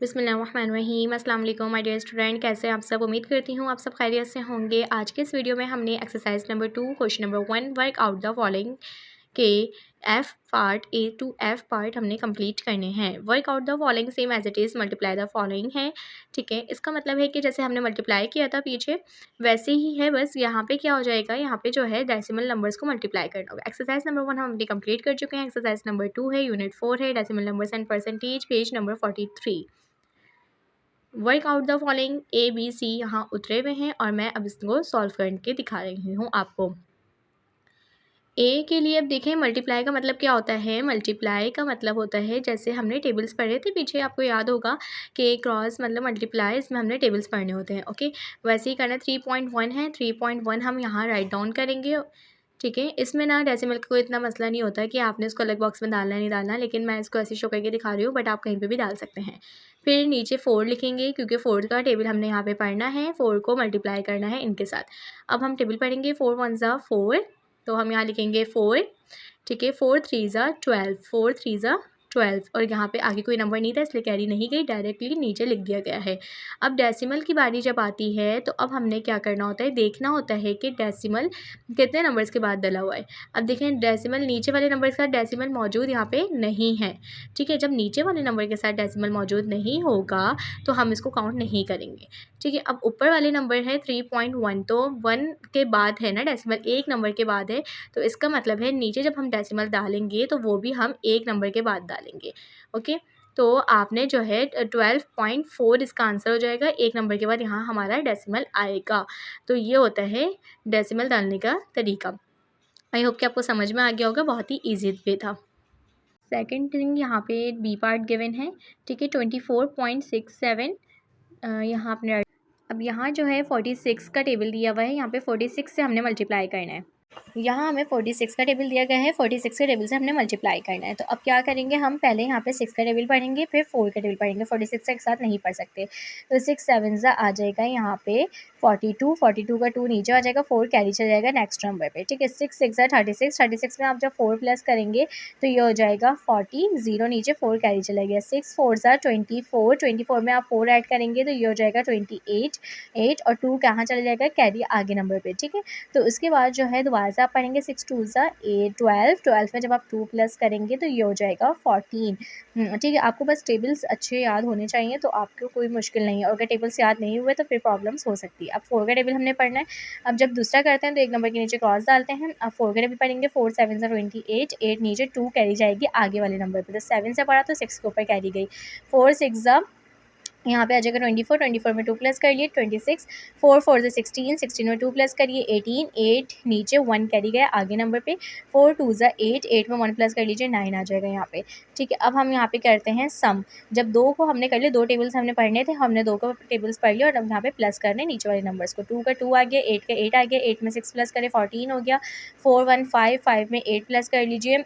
बिस्मिल्लाहिर्रहमानिर्रहीम। अस्सलाम वालेकुम माय डियर स्टूडेंट, कैसे हैं आप सब। उम्मीद करती हूँ आप सब खैरियत से होंगे। आज के इस वीडियो में हमने exercise number 2 question number 1 work out the following के F part A to F part हमने कंप्लीट करने हैं। Work out the following same as it is multiply the following है। ठीक है, इसका मतलब है कि जैसे हमने मल्टीप्लाई किया था पीछे वैसे ही है, बस यहाँ पे क्या हो जाएगा, यहाँ पे जो है डेसिमल नंबर्स को मल्टीप्लाई करना होगा। एक्सरसाइज नंबर 1 हम अपनी कंप्लीट कर चुके हैं। एक्सरसाइज नंबर 2 है, यूनिट 4 है, decimal numbers and percentage, page number 43। Work out the following A B C यहाँ उतरे हुए हैं और मैं अब इसको सॉल्व करके दिखा रही हूँ आपको। ए के लिए अब देखें, मल्टीप्लाई का मतलब क्या होता है। मल्टीप्लाई का मतलब होता है, जैसे हमने टेबल्स पढ़े थे पीछे, आपको याद होगा कि क्रॉस मतलब मल्टीप्लाई, इसमें हमने टेबल्स पढ़ने होते हैं। ओके, वैसे ही करना। 3.1 है, 3.1 हम यहाँ राइट डाउन करेंगे। ठीक है, इसमें ना डेसिमल का कोई इतना मसला नहीं होता कि आपने उसको अलग बॉक्स में डालना नहीं डालना, लेकिन मैं इसको ऐसे शो करके दिखा रही हूँ, बट आप कहीं पे भी डाल सकते हैं। फिर नीचे 4 लिखेंगे, क्योंकि 4 का टेबल हमने यहाँ पे पढ़ना है, 4 को मल्टीप्लाई करना है इनके साथ। अब हम टेबल पढ़ेंगे। 4 1 ज़ा 4, तो हम यहाँ लिखेंगे 4। ठीक है, 4 3 ज़ा 12, 4 3 ज़ा 12, और यहाँ पे आगे कोई नंबर नहीं था इसलिए कैरी नहीं गई, डायरेक्टली नीचे लिख दिया गया है। अब डेसिमल की बारी जब आती है तो अब हमने क्या करना होता है, देखना होता है कि डेसिमल कितने नंबर्स के बाद डला हुआ है। अब देखें, डेसिमल नीचे वाले नंबर के साथ डेसिमल मौजूद यहाँ पे नहीं है। ठीक है, जब नीचे वाले नंबर के साथ डेसिमल मौजूद नहीं होगा तो हम इसको काउंट नहीं करेंगे। ठीक है, अब ऊपर वाले नंबर है 3.1, तो 1 के बाद है ना डेसिमल, एक नंबर के बाद है, तो इसका मतलब है नीचे जब हम डेसिमल डालेंगे तो वो भी हम एक नंबर के बाद डालेंगे। ओके, तो आपने जो है 12.4 इसका आंसर हो जाएगा, एक नंबर के बाद यहाँ हमारा डेसिमल आएगा। तो ये होता है डेसिमल डालने का तरीका। आई होप कि आपको समझ में आ गया होगा, बहुत ही ईजी वे था। सेकेंड थिंग, यहाँ पे बी पार्ट गिवन है। ठीक है, 24.67 यहाँ आपने, अब यहाँ जो है 46 का टेबल दिया हुआ है, यहाँ पे 46 से हमने मल्टीप्लाई करना है। यहाँ हमें 46 का टेबल दिया गया है, 46 के टेबल से हमने मल्टीप्लाई करना है। तो अब क्या करेंगे, हम पहले यहाँ पे 6 का टेबल पढ़ेंगे, फिर 4 का टेबल पढ़ेंगे। 46 एक साथ नहीं पढ़ सकते, तो 6 7 ज़ा आ जाएगा यहाँ पे 42, 42 का 2 नीचे आ जाएगा, 4 कैरी चल जाएगा नेक्स्ट नंबर पे। ठीक है, 6 6 ज़ा 36, 36 में आप जब 4 प्लस करेंगे तो ये हो जाएगा 40, 0 नीचे 4 कैरी चला गया। 6 4 ज़ा 24, 24 में आप 4 ऐड करेंगे तो ये हो जाएगा 28, 8 और 2 कहाँ चला जाएगा, कैरी आगे नंबर पे। ठीक है, तो उसके बाद जो है दोबारा से आप पढ़ेंगे 6 2 ज़ा 8, 12, 12 में जब आप 2 प्लस करेंगे तो ये हो जाएगा 14। ठीक है, आपको बस टेबल्स अच्छे याद होने चाहिए तो आपको कोई मुश्किल नहीं है, और अगर टेबल्स याद नहीं हुए तो फिर प्रॉब्लम्स हो सकती है। अब 4 का टेबल हमने पढ़ना है। अब जब दूसरा करते हैं तो एक नंबर के नीचे क्रॉस डालते हैं। अब 4 का टेबल पढ़ेंगे, 4 7 ज़ा 28, 8 नीचे 2 कैरी जाएगी आगे वाले नंबर पर, तो 7 से पढ़ा तो 6 के ऊपर कैरी गई। 4 6 ज़ा यहाँ पे आ जाएगा 24, 24 में 2 प्लस करिए 26, 4 4 से 16, 16 में 2 प्लस करिए 18, 8 नीचे 1 कैरी गया आगे नंबर पे। 4 2 ज़ा 8, 8 में 1 प्लस कर लीजिए 9 आ जाएगा यहाँ पे। ठीक है, अब हम यहाँ पे करते हैं सम। जब 2 को हमने कर लिया, 2 टेबल्स हमने पढ़ने थे, हमने 2 को टेबल्स पढ़ लिया और अब यहाँ पे प्लस करने नीचे वाले नंबर्स को। 2 का 2 आ गया, 8 का 8 आ गया, 8 में 6 प्लस करें 14 हो गया। 4 1 5, 5 में 8 प्लस कर लीजिए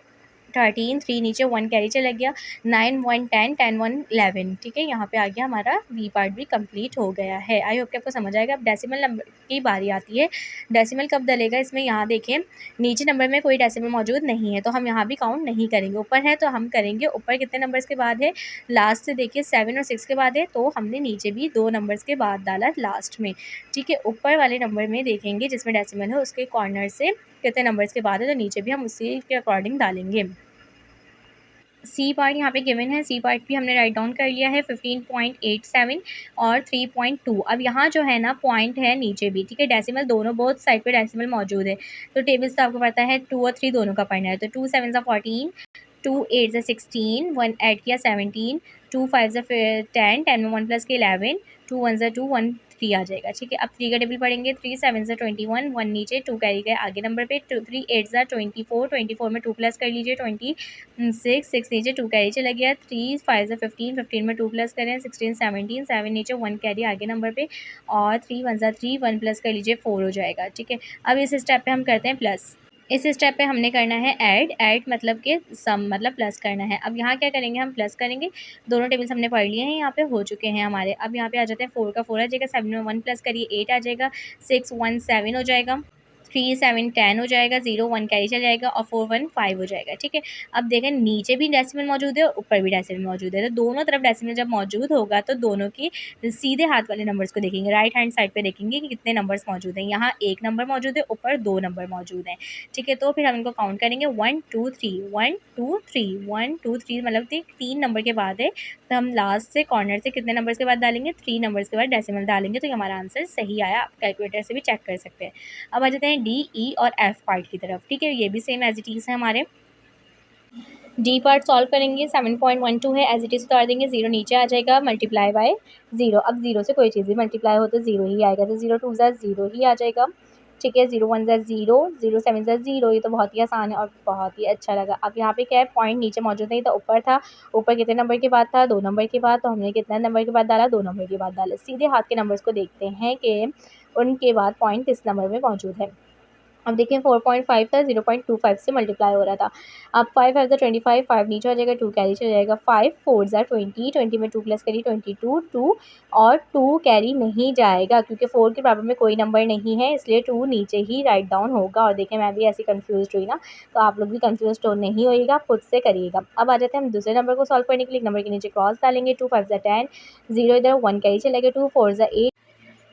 13, 3 नीचे 1 कैरी चला गया। 9 1 10, 10 1 11। ठीक है, यहाँ पे आ गया हमारा बी पार्ट भी कंप्लीट हो गया है। आई होप कि आपको समझ आएगा। अब डेसिमल नंबर की बारी आती है। डेसिमल कब डलेगा, इसमें यहाँ देखें नीचे नंबर में कोई डेसिमल मौजूद नहीं है, तो हम यहाँ भी काउंट नहीं करेंगे। ऊपर है तो हम करेंगे, ऊपर कितने नंबर्स के बाद है, लास्ट से देखिए 7 और 6 के बाद है, तो हमने नीचे भी 2 नंबर्स के बाद डाला लास्ट में। ठीक है, ऊपर वाले नंबर में देखेंगे जिसमें डेसिमल है उसके कॉर्नर से कितने नंबर्स के बाद है, तो नीचे भी हम उसी के अकॉर्डिंग डालेंगे। सी पार्ट यहाँ पे गिवन है, सी पार्ट भी हमने राइट डाउन कर लिया है 15.87 और 3.2। अब यहाँ जो है ना पॉइंट है नीचे भी। ठीक है, डेसिमल दोनों बोथ साइड पे डेसिमल मौजूद है, तो टेबल्स तो आपको पता है 2 और 3 दोनों का पढ़ना है। तो 2 7 ज़ा 14, 2 8 ज़ा 16, 1 ऐड किया 17, 2 5 ज़ा 10, 10 में 1 प्लस के 11, 2 1 ज़ा 2, 1 3 आ जाएगा। ठीक है, अब 3 का टेबल पढ़ेंगे। 3 7 ज़ा 21, 1 नीचे 2 कैरी गए आगे नंबर पे। 3 8 ज़ा 24, 24 में 2 प्लस कर लीजिए 26, 6 नीचे 2 कैरी चला गया। 3 5 ज़ा 15, 15 में 2 प्लस करें 16 17, 7 नीचे 1 कैरी आगे नंबर पे, और 3 1 ज़ा 3, 1 प्लस कर लीजिए 4 हो जाएगा। ठीक है, अब इस स्टेप पे हम करते हैं प्लस। इस स्टेप पे हमने करना है ऐड मतलब कि सम मतलब प्लस करना है। अब यहाँ क्या करेंगे, हम प्लस करेंगे। दोनों टेबल्स हमने पढ़ लिए हैं, यहाँ पे हो चुके हैं हमारे। अब यहाँ पे आ जाते हैं 4 का 4 आ जाएगा, 7 में 1 प्लस करिए 8 आ जाएगा, 6 1 7 हो जाएगा। 3 7 10 हो जाएगा, 0 1 कैरी चल जाएगा और 4 1 5 हो जाएगा। ठीक है, अब देखें नीचे भी डेसिमल मौजूद है और ऊपर भी डेसिमल मौजूद है, तो दोनों तरफ डेसिमल जब मौजूद होगा तो दोनों की सीधे हाथ वाले नंबर्स को देखेंगे, राइट हैंड साइड पे देखेंगे कि कितने नंबर्स मौजूद हैं। यहाँ 1 नंबर मौजूद है, ऊपर 2 नंबर मौजूद हैं। ठीक है, तो फिर हम इनको काउंट करेंगे 1 2 3 1 2 3 1 2 3, मतलब 3 नंबर के बाद है, तो हम लास्ट से कॉर्नर से कितने नंबर्स के बाद डालेंगे, 3 नंबर्स के बाद डेसिमल डालेंगे, तो ये हमारा आंसर सही आया। आप कैलकुलेटर से भी चेक कर सकते हैं। अब आ जाते हैं डी ई और एफ पार्ट की तरफ। ठीक है, ये भी सेम एज इट इज़ है हमारे। डी पार्ट सॉल्व करेंगे, 7.12 है, एज इट इज़ उतार देंगे, 0 नीचे आ जाएगा, मल्टीप्लाई बाय 0। अब 0 से कोई चीज़ भी मल्टीप्लाई हो तो 0 ही आएगा, तो 0 2 0 ही आ जाएगा। ठीक है, 0 1 0, 0 7 0, ये तो बहुत ही आसान है और बहुत ही अच्छा लगा। अब यहाँ पे क्या है, पॉइंट नीचे मौजूद नहीं था, ऊपर था। ऊपर कितने नंबर के बाद था, 2 नंबर के बाद, तो हमने कितना नंबर के बाद डाला, 2 नंबर के बाद डाला। सीधे हाथ के नंबर्स को देखते हैं कि उनके बाद पॉइंट किस नंबर में मौजूद है। अब देखिए 4.5 था, 0.25 से मल्टीप्लाई हो रहा था। अब 5 5 25, 5 नीचे आ जाएगा, 2 कैरी चला जाएगा, 5 4 20, 20 में 2 प्लस करिए 22, 2 और 2 कैरी नहीं जाएगा क्योंकि 4 के बराबर में कोई नंबर नहीं है, इसलिए 2 नीचे ही राइट डाउन होगा। और देखिए मैं भी ऐसी कन्फ्यूज हुई ना, तो आप लोग भी कन्फ्यूज तो नहीं होइएगा, खुद से करिएगा। अब आ जाते हैं हम दूसरे नंबर को सॉल्व करने के लिए। नंबर के नीचे क्रॉस डालेंगे, 2 5 10, 0 इधर 1 कैरी चलेगा, 2 4 8।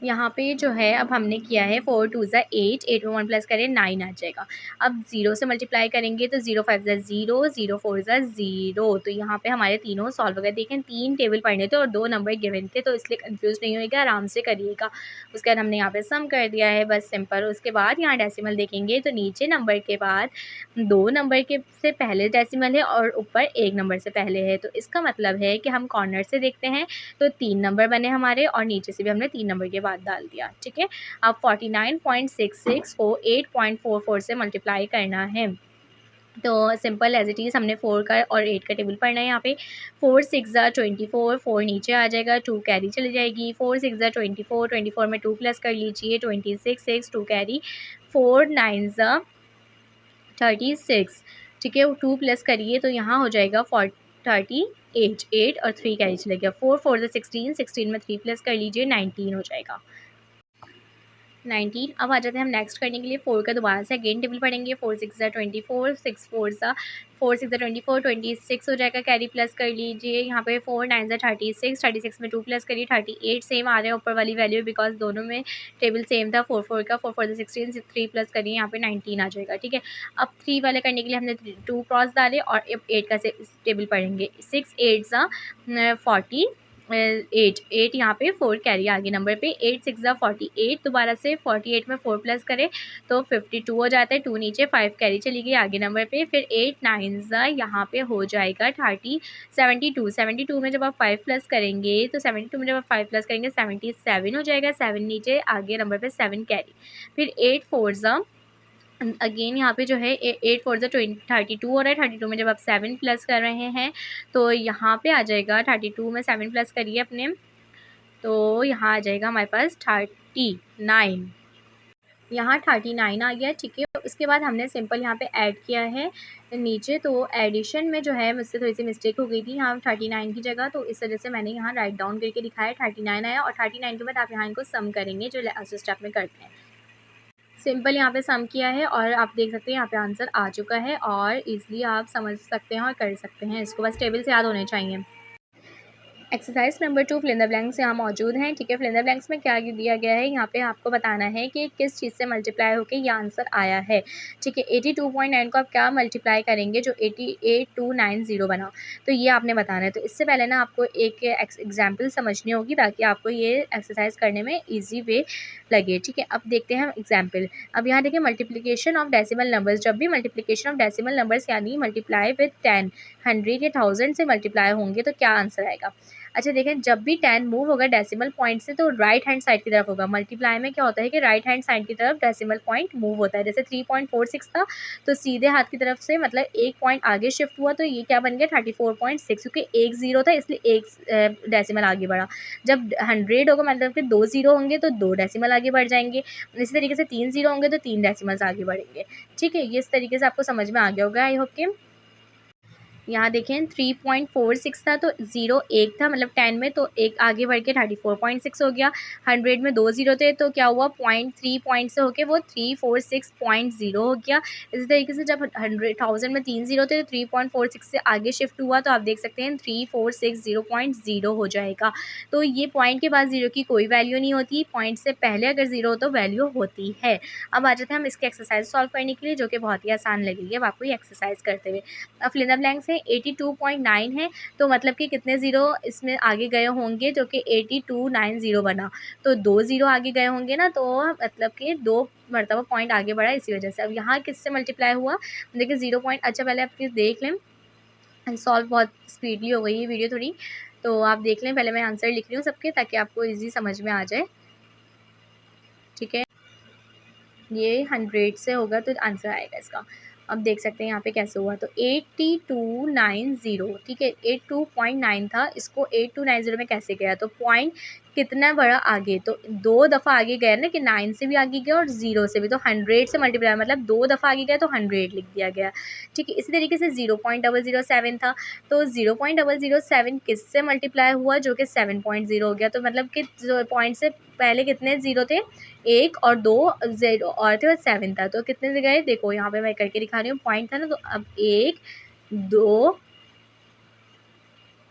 यहाँ पे जो है अब हमने किया है 4 2 8, 8 में 1 प्लस करें 9 आ जाएगा। अब 0 से मल्टीप्लाई करेंगे तो 0 5 0, 0 4 0, तो यहाँ पे हमारे तीनों सॉल्व हो गए। देखें 3 टेबल पढ़ने थे और 2 नंबर गिवन थे, तो इसलिए कंफ्यूज नहीं होएगा, आराम से करिएगा। उसके बाद हमने यहाँ पे सम कर दिया है, बस सिंपल। उसके बाद यहाँ डेसिमल देखेंगे तो नीचे नंबर के बाद 2 नंबर के से पहले डेसिमल है और ऊपर 1 नंबर से पहले है, तो इसका मतलब है कि हम कॉर्नर से देखते हैं तो 3 नंबर बने हमारे और नीचे से भी हमने 3 नंबर के बाद डाल दिया। ठीक है, अब 49.66 को 8.44 से मल्टीप्लाई करना है, तो सिंपल एज इट इज़ हमने 4 का और 8 का टेबल पढ़ना है। यहाँ पे 4 6 24, 4 नीचे आ जाएगा, 2 कैरी चली जाएगी, 4 6 24, 24 में 2 प्लस कर लीजिए, 26 6 2 कैरी, 4 9 36। ठीक है, 2 प्लस करिए तो यहाँ हो जाएगा 38, 8 और 3 कैरी चलेगा, 4 4 16, 16 में 3 प्लस कर लीजिए, 19 हो जाएगा, 19। अब आ जाते हैं हम नेक्स्ट करने के लिए 4 का दोबारा से अगेन टेबल पढ़ेंगे। 4 6 24, 6 4 24, 26 हो जाएगा, कैरी प्लस कर लीजिए। यहाँ पे 4 9 36, 36 में 2 प्लस करिए, 38 सेम आ रहे हैं ऊपर वाली वैल्यू बिकॉज दोनों में टेबल सेम था। 4 4 का 4 4 16, 3 प्लस करिए, यहाँ पे 19 आ जाएगा। ठीक है, अब 3 वाले करने के लिए हमने 2 क्रॉस डाले और 8 का टेबल पढ़ेंगे। 6 8 40, 8 यहाँ पे 4 कैरी आगे नंबर पे, 8 6 48, दोबारा से 48 में 4 प्लस करें तो 52 हो जाता है, 2 नीचे, 5 कैरी चली गई आगे नंबर पे, फिर 8 9 यहाँ पे हो जाएगा 30, 72, 72 में जब आप 5 प्लस करेंगे तो 72 में जब आप 5 प्लस करेंगे 77 हो जाएगा, 7 नीचे आगे नंबर पे 7 कैरी, फिर 8 4 अगेन यहाँ पे जो है 8 4 32 हो रहा है। 32 में जब आप 7 प्लस कर रहे हैं तो यहाँ पे आ जाएगा 32 में 7 प्लस करिए अपने, तो यहाँ आ जाएगा हमारे पास 39, यहाँ 39 आ गया। ठीक है, उसके बाद हमने सिंपल यहाँ पे ऐड किया है नीचे, तो एडिशन में जो है मुझसे थोड़ी सी मिस्टेक हो गई थी यहाँ 39 की जगह, तो इस वजह से मैंने यहाँ राइट डाउन करके दिखाया, 39 आया। और 39 के बाद आप यहाँ इनको सम करेंगे जो लास्ट स्टेप में करते हैं। सिंपल यहाँ पे सम किया है और आप देख सकते हैं यहाँ पे आंसर आ चुका है और इजीली आप समझ सकते हैं और कर सकते हैं इसको, बस टेबल से याद होने चाहिए। Exercise number 2 fill in the blanks यहाँ मौजूद हैं। ठीक है, फिल इन द ब्लैंक्स में क्या दिया गया है, यहाँ पे आपको बताना है कि किस चीज़ से मल्टीप्लाई होकर ये आंसर आया है। ठीक है, 82.9 को आप क्या मल्टीप्लाई करेंगे जो 88290 बना, तो ये आपने बताना है। तो इससे पहले ना आपको एक एग्जाम्पल समझनी होगी ताकि आपको ये एक्सरसाइज करने में ईजी वे लगे। ठीक है, अब देखते हैं हम एग्जाम्पल। अब यहाँ देखिए मल्टीप्लिकेशन ऑफ डेसिमल नंबर्स, जब भी मल्टीप्लिकेशन ऑफ डेसिमल नंबर्स यानी मल्टीप्लाई विद 10, 100 या 1000 से मल्टीप्लाई होंगे तो क्या आंसर आएगा। अच्छा देखें, जब भी 10 मूव होगा डेसिमल पॉइंट से तो राइट हैंड साइड की तरफ होगा। मल्टीप्लाई में क्या होता है कि राइट हैंड साइड की तरफ डेसिमल पॉइंट मूव होता है। जैसे 3.46 था तो सीधे हाथ की तरफ से मतलब एक पॉइंट आगे शिफ्ट हुआ, तो ये क्या बन गया 34.6, क्योंकि एक जीरो था इसलिए एक डेसिमल आगे बढ़ा। जब 100 होगा मतलब कि 2 जीरो होंगे तो 2 डेसिमल आगे बढ़ जाएंगे। इसी तरीके से 3 जीरो होंगे तो 3 डेसिमल्स आगे बढ़ेंगे। ठीक है, ये इस तरीके से आपको समझ में आ गया होगा आई होप कि। यहाँ देखें 3.46 था तो 0 1 था, मतलब 10 में तो एक आगे बढ़ के 34.6 हो गया। 100 में 2 ज़ीरो थे तो क्या हुआ, 0.3 पॉइंट से होके वो 346.0 हो गया। इसी तरीके से जब 1000 में 3 ज़ीरो थे तो 3.46 से आगे शिफ्ट हुआ तो आप देख सकते हैं 3460.0 हो जाएगा। तो ये पॉइंट के बाद ज़ीरो की कोई वैल्यू नहीं होती, पॉइंट से पहले अगर ज़ीरो हो तो वैल्यू होती है। अब आ जाते हैं हम इसके एक्सरसाइज सॉल्व करने के लिए, जो कि बहुत ही आसान लगेगी अब आपको ये एक्सरसाइज करते हुए। अब फिल इन द ब्लैंक्स है 82.9 है, तो मतलब कि कितने ज़ीरो इसमें आगे गए होंगे, जो कि 8290 बना, तो 2 ज़ीरो आगे गए होंगे ना, तो मतलब कि 2 मरतबा पॉइंट आगे बढ़ा इसी वजह से। अब यहाँ किससे मल्टीप्लाई हुआ, देखिए 0 पॉइंट, अच्छा पहले आप प्लीज़ देख लें, सॉल्व बहुत स्पीडली हो गई है वीडियो थोड़ी, तो आप देख लें, पहले मैं आंसर लिख रही हूँ सबके ताकि आपको ईजी समझ में आ जाए, ठीक है। ये 100 से होगा तो आंसर आएगा इसका। अब देख सकते हैं यहाँ पे कैसे हुआ, तो 8290, ठीक है, 82.9 था, इसको 8290 में कैसे गया, तो पॉइंट कितना बड़ा आगे, तो 2 दफ़ा आगे गया ना, कि 9 से भी आगे गया और 0 से भी, तो 100 से मल्टीप्लाई, मतलब 2 दफ़ा आगे गया तो 100 लिख दिया गया, ठीक है। इसी तरीके से 0.007 था, तो 0.007 किससे मल्टीप्लाई हुआ, जो कि 7.0 हो गया, तो मतलब कि पॉइंट से पहले कितने ज़ीरो थे, 1 और 2 ज़ीरो और थे और 7 था, तो कितने से गए, देखो यहाँ पे मैं करके दिखा रही हूँ, पॉइंट था ना, तो अब 1 2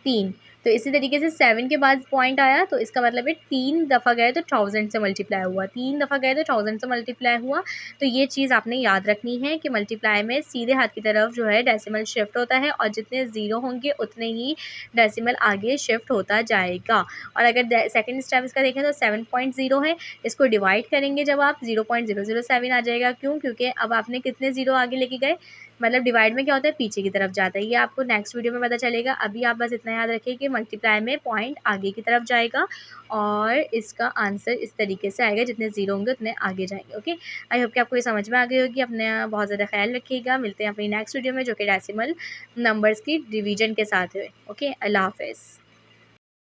3, तो इसी तरीके से 7 के बाद पॉइंट आया, तो इसका मतलब है 3 दफ़ा गए तो 1000 से मल्टीप्लाई हुआ, 3 दफ़ा गए तो 1000 से मल्टीप्लाई हुआ। तो ये चीज़ आपने याद रखनी है कि मल्टीप्लाई में सीधे हाथ की तरफ जो है डेसिमल शिफ्ट होता है, और जितने ज़ीरो होंगे उतने ही डेसिमल आगे शिफ्ट होता जाएगा। और अगर सेकंड स्टेप इसका देखें तो 7.0 है, इसको डिवाइड करेंगे जब आप 0.007 आ जाएगा, क्यों, क्योंकि अब आपने कितने ज़ीरो आगे लेके गए, मतलब डिवाइड में क्या होता है, पीछे की तरफ जाता है, ये आपको नेक्स्ट वीडियो में पता चलेगा। अभी आप बस इतना याद रखिए कि मल्टीप्लाई में पॉइंट आगे की तरफ जाएगा और इसका आंसर इस तरीके से आएगा, जितने ज़ीरो होंगे उतने आगे जाएंगे। ओके, आई होप कि आपको ये समझ में आ गई होगी। अपने बहुत ज़्यादा ख्याल रखिएगा, मिलते हैं अपनी नेक्स्ट वीडियो में, जो कि डेसिमल नंबर्स की डिवीजन के साथ है। ओके, अल्लाह हाफ़िज़।